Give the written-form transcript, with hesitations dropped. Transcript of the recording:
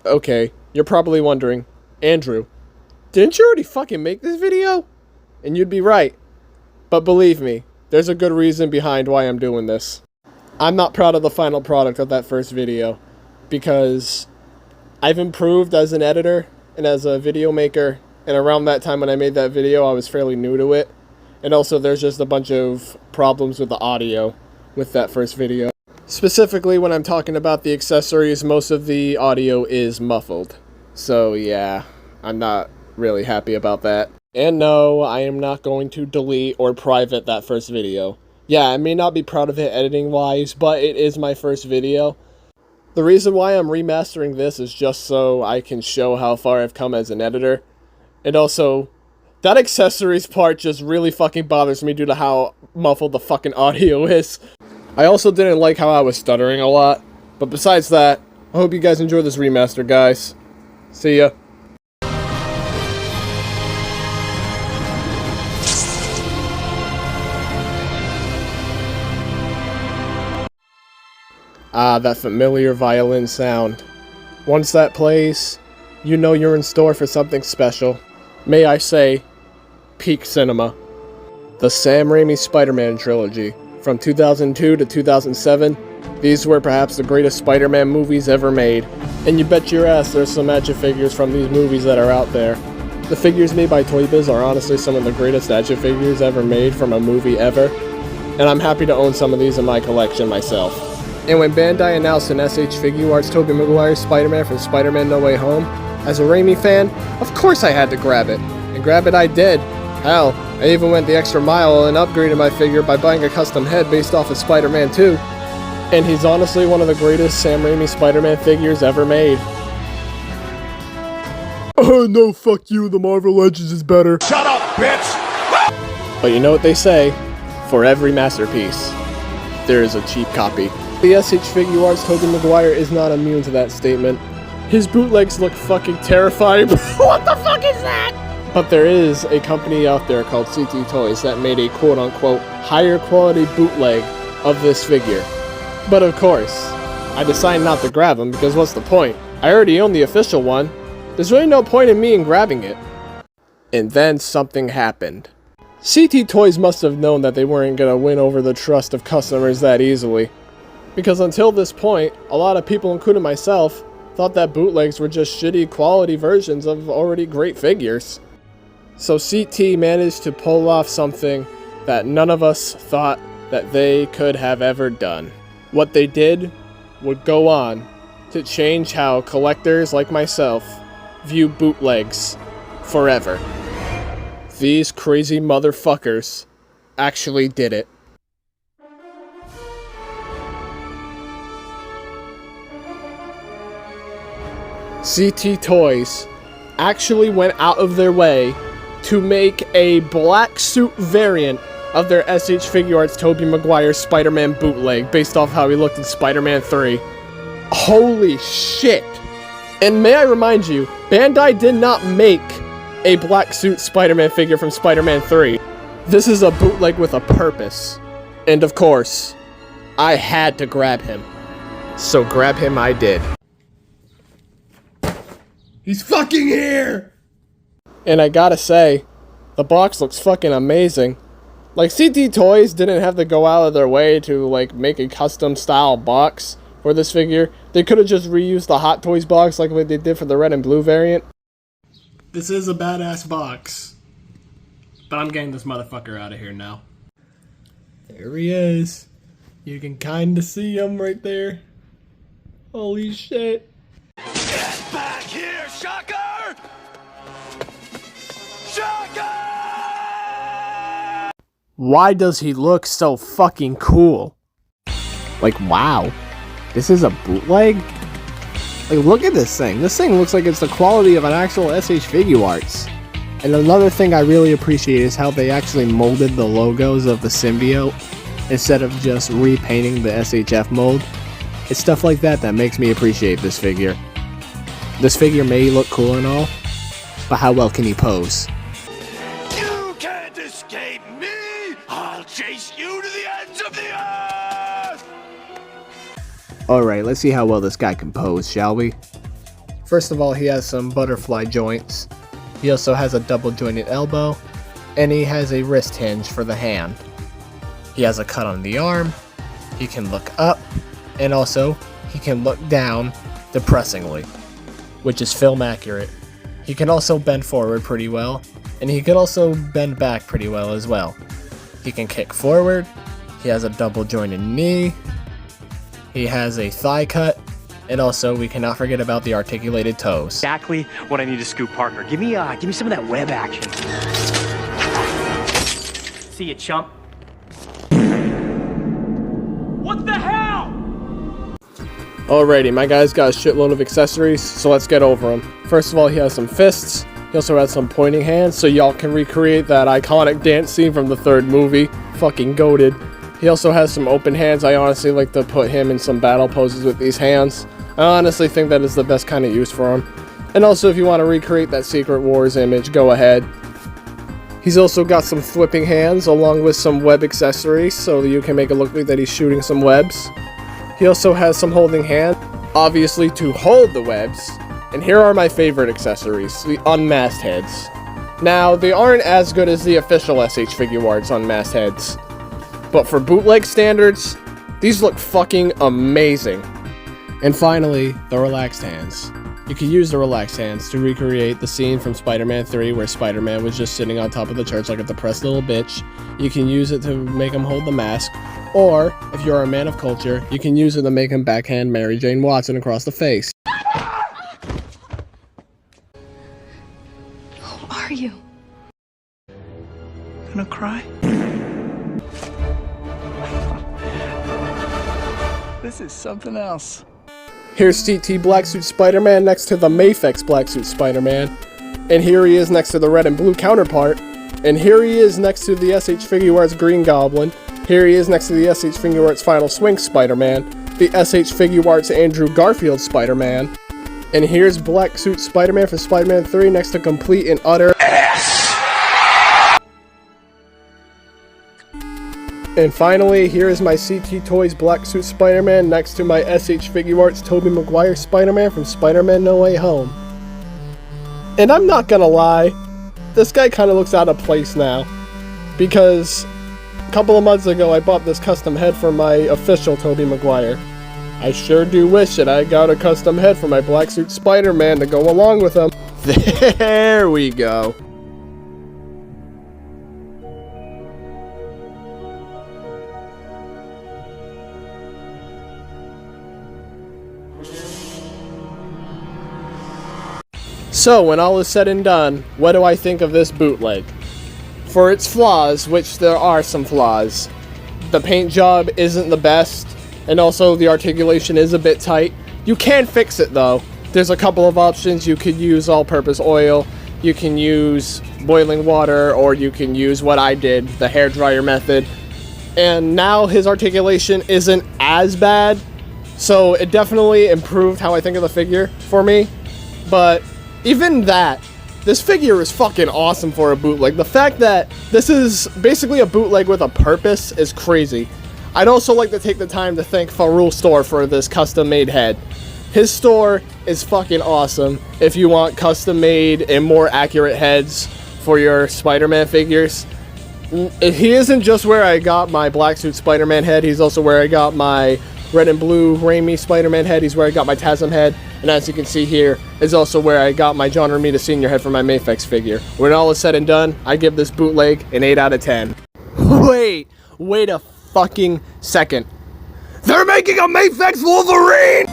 Okay, you're probably wondering, Andrew, didn't you already fucking make this video? And you'd be right. But believe me, there's a good reason behind why I'm doing this. I'm not proud of the final product of that first video, because I've improved as an editor and as a video maker, and around that time when I made that video, I was fairly new to it. And also, there's just a bunch of problems with the audio with that first video. Specifically, when I'm talking about the accessories, most of the audio is muffled. So yeah, I'm not really happy about that. And no, I am not going to delete or private that first video. Yeah, I may not be proud of it editing-wise, but it is my first video. The reason why I'm remastering this is just so I can show how far I've come as an editor. And also, that accessories part just really fucking bothers me due to how muffled the fucking audio is. I also didn't like how I was stuttering a lot. But besides that, I hope you guys enjoy this remaster, guys. See ya. Ah, that familiar violin sound. Once that plays, you know you're in store for something special. May I say, peak cinema. The Sam Raimi Spider-Man trilogy. From 2002 to 2007, these were perhaps the greatest Spider-Man movies ever made. And you bet your ass there's some action figures from these movies that are out there. The figures made by Toby are honestly some of the greatest action figures ever made from a movie ever. And I'm happy to own some of these in my collection myself. And when Bandai announced an SH Figuarts Toby Maguire Spider-Man from Spider-Man No Way Home, as a Raimi fan, of course I had to grab it. And grab it I did. Hell, I even went the extra mile and upgraded my figure by buying a custom head based off of Spider-Man 2. And he's honestly one of the greatest Sam Raimi Spider-Man figures ever made. Oh no, fuck you, the Marvel Legends is better. Shut up, bitch! But you know what they say, for every masterpiece, there is a cheap copy. The SH Figuarts Toby Maguire is not immune to that statement. His bootlegs look fucking terrifying. What the fuck is that? But there is a company out there called CT Toys that made a quote-unquote higher quality bootleg of this figure. But of course, I decided not to grab them because what's the point? I already own the official one. There's really no point in me in grabbing it. And then something happened. CT Toys must have known that they weren't gonna win over the trust of customers that easily. Because until this point, a lot of people, including myself, thought that bootlegs were just shitty quality versions of already great figures. So CT managed to pull off something that none of us thought that they could have ever done. What they did would go on to change how collectors like myself view bootlegs forever. These crazy motherfuckers actually did it. CT Toys actually went out of their way to make a black suit variant of their SH Figuarts Toby Maguire Spider-Man bootleg based off how he looked in Spider-Man 3. Holy shit! And may I remind you, Bandai did not make a black suit Spider-Man figure from Spider-Man 3. This is a bootleg with a purpose. And of course, I had to grab him. So grab him I did. He's fucking here! And I gotta say, the box looks fucking amazing. Like, CT Toys didn't have to go out of their way to, like, make a custom style box for this figure. They could have just reused the Hot Toys box like what they did for the red and blue variant. This is a badass box. But I'm getting this motherfucker out of here now. There he is. You can kinda see him right there. Holy shit. Get back here, Shocker! Shocker! Why does he look so fucking cool? Like, wow. This is a bootleg? Like, look at this thing. This thing looks like it's the quality of an actual SH Figuarts. And another thing I really appreciate is how they actually molded the logos of the Symbiote instead of just repainting the SHF mold. It's stuff like that that makes me appreciate this figure. This figure may look cool and all, but how well can he pose? You can't escape me! I'll chase you to the ends of the earth! Alright, let's see how well this guy can pose, shall we? First of all, he has some butterfly joints. He also has a double jointed elbow, and he has a wrist hinge for the hand. He has a cut on the arm, he can look up, and also he can look down depressingly, which is film accurate. He can also bend forward pretty well, and he can also bend back pretty well as well. He can kick forward, he has a double jointed knee, he has a thigh cut, and also we cannot forget about the articulated toes. Exactly what I need to scoop partner. Give me some of that web action. See you, chump. What the hell? Alrighty, my guy's got a shitload of accessories, so let's get over them. First of all, he has some fists. He also has some pointing hands, so y'all can recreate that iconic dance scene from the third movie. Fucking goated. He also has some open hands. I honestly like to put him in some battle poses with these hands. I honestly think that is the best kind of use for him. And also, if you want to recreate that Secret Wars image, go ahead. He's also got some flipping hands along with some web accessories, so you can make it look like that he's shooting some webs. He also has some holding hands, obviously to hold the webs. And here are my favorite accessories, the unmasked heads. Now, they aren't as good as the official SH Figuarts unmasked heads, but for bootleg standards, these look fucking amazing. And finally, the relaxed hands. You can use the relaxed hands to recreate the scene from Spider-Man 3 where Spider-Man was just sitting on top of the church like a depressed little bitch. You can use it to make him hold the mask, or, if you're a man of culture, you can use it to make him backhand Mary Jane Watson across the face. Who are you? Gonna cry? This is something else. Here's CT Black Suit Spider-Man next to the Mafex Black Suit Spider-Man. And here he is next to the red and blue counterpart. And here he is next to the SH Figuarts Green Goblin. Here he is next to the SH Figuarts Final Swing Spider-Man. The SH Figuarts Andrew Garfield Spider-Man. And here's Black Suit Spider-Man from Spider-Man 3 next to complete and utter ass. And finally, here is my CT Toys Black Suit Spider-Man next to my SH Figuarts Toby Maguire Spider-Man from Spider-Man No Way Home. And I'm not gonna lie, this guy kind of looks out of place now, because a couple of months ago I bought this custom head for my official Toby Maguire. I sure do wish that I got a custom head for my Black Suit Spider-Man to go along with him. There we go. So, when all is said and done, what do I think of this bootleg? For its flaws, which there are some flaws, the paint job isn't the best, and also the articulation is a bit tight. You can fix it though. There's a couple of options. You could use all-purpose oil, you can use boiling water, or you can use what I did, the hairdryer method. And now his articulation isn't as bad, so it definitely improved how I think of the figure for me. But even that, this figure is fucking awesome for a bootleg. The fact that this is basically a bootleg with a purpose is crazy. I'd also like to take the time to thank Farul Store for this custom-made head. His store is fucking awesome if you want custom-made and more accurate heads for your Spider-Man figures. He isn't just where I got my Black Suit Spider-Man head, he's also where I got my red and blue Raimi Spider-Man head, he's where I got my TASM head, and as you can see here, is also where I got my John Romita Sr. head for my Mafex figure. When all is said and done, I give this bootleg an 8 out of 10. Wait a fucking second. They're making a Mafex Wolverine!